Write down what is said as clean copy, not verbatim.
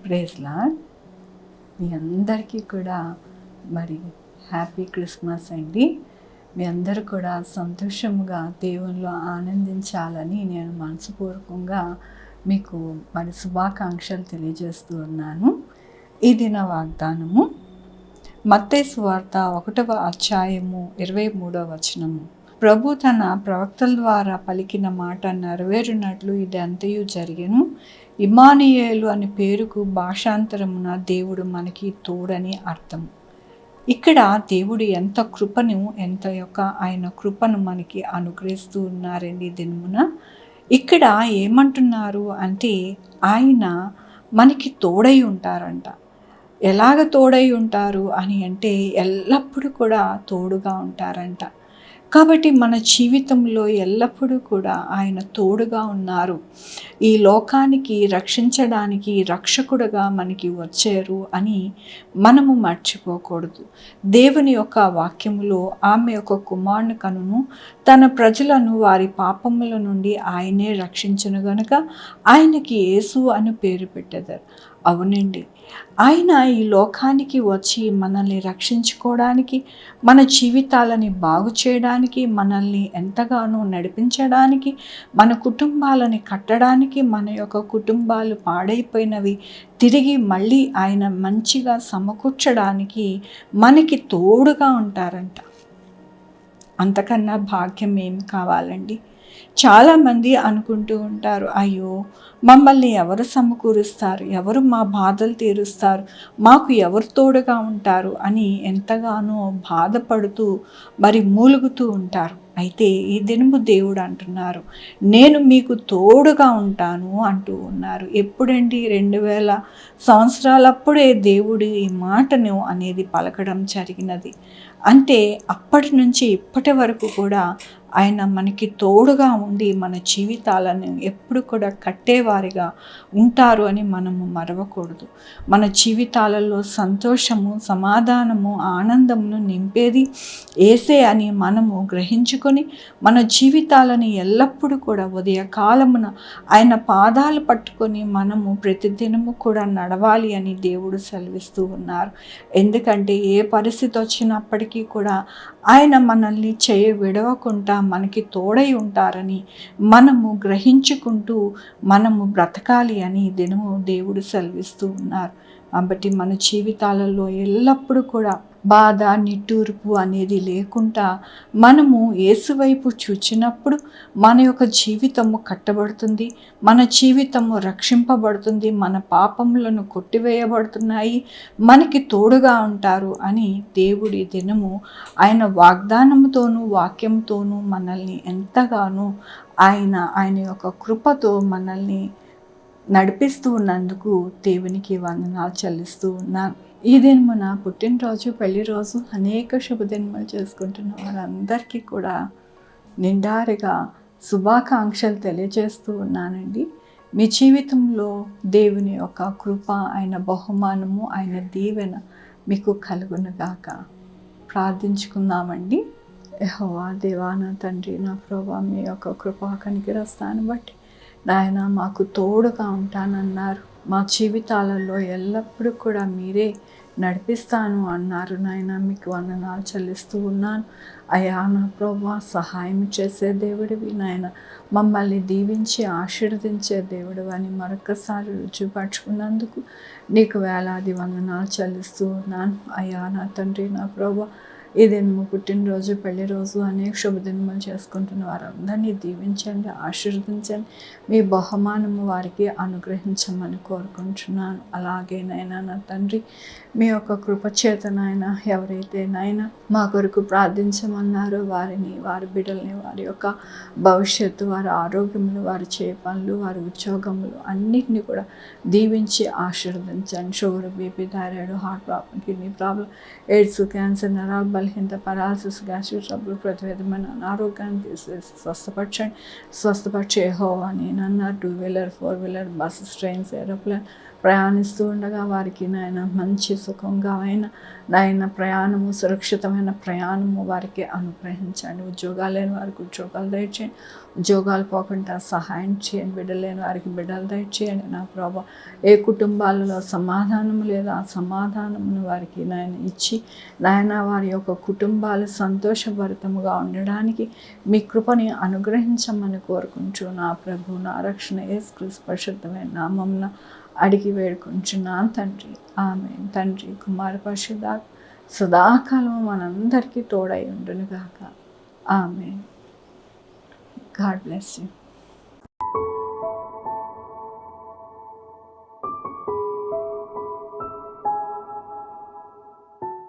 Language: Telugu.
Praise lord. మీ అందరికీ కూడా మరి హ్యాపీ క్రిస్మస్ అండి. మీ అందరూ కూడా సంతోషముగా దేవునిలో ఆనందించాలని నేను మనస్ఫూర్వకంగా మీకు మరి శుభాకాంక్షలు తెలియజేస్తూ ఉన్నాను. ఈ దిన వాగ్దానము మత్తయి సువార్త 1వ అధ్యాయము 23వ వచనము. ప్రభు తన ప్రవక్తల ద్వారా పలికిన మాట నెరవేరునట్లు ఇది అంతయు జరిగెను. ఇమ్మానుయేలు అనే పేరుకు భాషాంతరమున దేవుడు మనకి తోడని అర్థం. ఇక్కడ దేవుడు ఎంత ఆయన కృపను మనకి అనుగ్రహిస్తూ ఉన్నారండి దినమున. ఇక్కడ ఏమంటున్నారు అంటే ఆయన మనకి తోడై ఉంటారంట. ఎలాగ తోడై ఉంటారు అని అంటే ఎల్లప్పుడూ కూడా తోడుగా ఉంటారంట. కాబట్టి మన జీవితంలో ఎల్లప్పుడూ కూడా ఆయన తోడుగా ఉన్నారు. ఈ లోకానికి రక్షించడానికి రక్షకుడుగా మనకి వచ్చారు అని మనము మర్చిపోకూడదు. దేవుని యొక్క వాక్యములో ఆమె యొక్క కుమారుని కనును తన ప్రజలను వారి పాపముల నుండి ఆయనే రక్షించును గనుక ఆయనకి యేసు అని పేరు పెట్టెదరు. అవునండి, ఆయన ఈ లోకానికి వచ్చి మనల్ని రక్షించుకోవడానికి, మన జీవితాలని బాగు చేయడానికి, మనల్ని ఎంతగానో నడిపించడానికి, మన కుటుంబాలని కట్టడానికి, మన యొక్క కుటుంబాలు పాడైపోయినవి తిరిగి మళ్ళీ ఆయన మంచిగా సమకూర్చడానికి మనకి తోడుగా ఉంటారంట. అంతకన్నా భాగ్యం ఏం కావాలండి? చాలామంది అనుకుంటూ ఉంటారు, అయ్యో మమ్మల్ని ఎవరు సమకూరుస్తారు, ఎవరు మా బాధలు తీరుస్తారు, మాకు ఎవరు తోడుగా ఉంటారు అని ఎంతగానో బాధపడుతూ మరి మూలుగుతూ ఉంటారు. అయితే ఈ దినము దేవుడు అంటున్నారు, నేను మీకు తోడుగా ఉంటాను అంటూ ఉన్నారు. ఎప్పుడండి? 2000 సంవత్సరాలప్పుడే దేవుడు ఈ మాటను అనేది పలకడం జరిగినది. అంటే అప్పటి నుంచి ఇప్పటి వరకు కూడా ఆయన మనకి తోడుగా ఉండి మన జీవితాలను ఎప్పుడు కూడా కట్టేవారిగా ఉంటారు అని మనము మరవకూడదు. మన జీవితాలలో సంతోషము, సమాధానము, ఆనందమును నింపేది యేసే అని మనము గ్రహించుకొని మన జీవితాలను ఎల్లప్పుడూ కూడా ఉదయకాలమున ఆయన పాదాలు పట్టుకొని మనము ప్రతిదినము కూడా నడవాలి అని దేవుడు సెలవిస్తూ ఉన్నారు. ఎందుకంటే ఏ పరిస్థితి వచ్చినప్పటికీ కూడా ఆయన మనల్ని విడవకుండా మనకి తోడై ఉంటారని మనము గ్రహించుకుంటూ మనము బ్రతకాలి అని దినము దేవుడు సెలవిస్తూ ఉన్నారు. కాబట్టి మన జీవితాలలో ఎల్లప్పుడూ కూడా బాధ, నిట్టూర్పు అనేది లేకుండా మనము యేసువైపు చూచినప్పుడు మన యొక్క జీవితము కట్టబడుతుంది, మన జీవితము రక్షింపబడుతుంది, మన పాపములను కొట్టివేయబడుతున్నాయి, మనకి తోడుగా ఉంటారు అని దేవుడి దినము ఆయన వాగ్దానముతోనూ వాక్యంతోనూ మనల్ని ఎంతగానో ఆయన యొక్క కృపతో మనల్ని నడిపిస్తూ ఉన్నందుకు దేవునికి వందనాలు చెల్లిస్తూ ఉన్నాను. ఈ దినమున పుట్టినరోజు, పెళ్లి రోజు, అనేక శుభదినములు చేసుకుంటున్న వారందరికీ కూడా నిండారుగా శుభాకాంక్షలు తెలియజేస్తూ ఉన్నానండి. మీ జీవితంలో దేవుని యొక్క కృప, ఆయన బహుమానము, ఆయన దీవెన మీకు కలుగునుగాక. ప్రార్థించుకుందామండి. యెహోవా దేవా, నా తండ్రి, నా ప్రభువా, మీ యొక్క కృపా కనికరస్తాను బట్టి నాయన మాకు తోడుగా ఉంటానన్నారు. మా జీవితాలలో ఎల్లప్పుడూ కూడా మీరే నడిపిస్తాను అన్నారు. నాయన మీకు వందనాలు చెల్లిస్తూ ఉన్నాను. అయ్యా నా ప్రభువా, సహాయం చేసే దేవుడివి నాయన, మమ్మల్ని దీవించి ఆశీర్వదించే దేవుడు అని మరొకసారి రుజువుపరుచుకున్నందుకు నీకు వేలాది వందనాలు చెల్లిస్తూ ఉన్నాను. అయ్యా నా తండ్రి, నా ప్రభువా, ఈ దినము పుట్టినరోజు, పెళ్లి రోజు, అనేక శుభదినములు చేసుకుంటున్న వారందరినీ దీవించండి, ఆశీర్వదించండి, మీ బహుమానము వారికి అనుగ్రహించమని కోరుకుంటున్నాను. అలాగే నాయన నా తండ్రి, మీ యొక్క కృపచేత నాయన ఎవరైతే నాయన మా కొరకు ప్రార్థించమన్నారో వారిని, వారి బిడ్డల్ని, వారి యొక్క భవిష్యత్తు, వారి ఆరోగ్యములు, వారి పనులు, వారి ఉద్యోగములు అన్నిటినీ కూడా దీవించి ఆశీర్వదించండి. Sugar, BP, thyroid, heart problem, kidney problem, AIDS, cancer, నరాల బలహీనత, పరాలసిస్, గ్యాస్ట్రిక్ ట్రబుల్, ప్రతి విధమైన అనారోగ్యాన్ని తీసేసి స్వస్థపరచండి. స్వస్థపరిచే యెహోవా నేనన్నా 2 wheeler, 4 wheeler, buses, trains, aeroplane, ప్రయాణిస్తూ ఉండగా వారికి నాయన మంచి సుఖంగా నాయన ప్రయాణము, సురక్షితమైన ప్రయాణము వారికి అనుగ్రహించండి. ఉద్యోగాలు లేని వారికి ఉద్యోగాలు దయచేయండి, ఉద్యోగాలు పోకుండా సహాయం చేయండి. బిడ్డలు లేని వారికి బిడ్డలు దయచేయండి నా ప్రభా. ఏ కుటుంబాలలో సమాధానం లేదు, ఆ సమాధానమును వారికి నాయన ఇచ్చి నాయన వారి యొక్క కుటుంబాలు సంతోషభరితముగా ఉండడానికి మీ కృపని అనుగ్రహించమని కోరుకుంటూ నా ప్రభు, నా రక్షణ యేసుక్రీస్తు పరిశుద్ధమైన నామమున అడిగి వేడుకుంటున్నాను తండ్రి. ఆమేన్. తండ్రి, కుమార పరిశుద్ధాత్మ సదాకాలం మనందరికీ తోడై ఉండునుగాక. ఆమేన్. God bless you.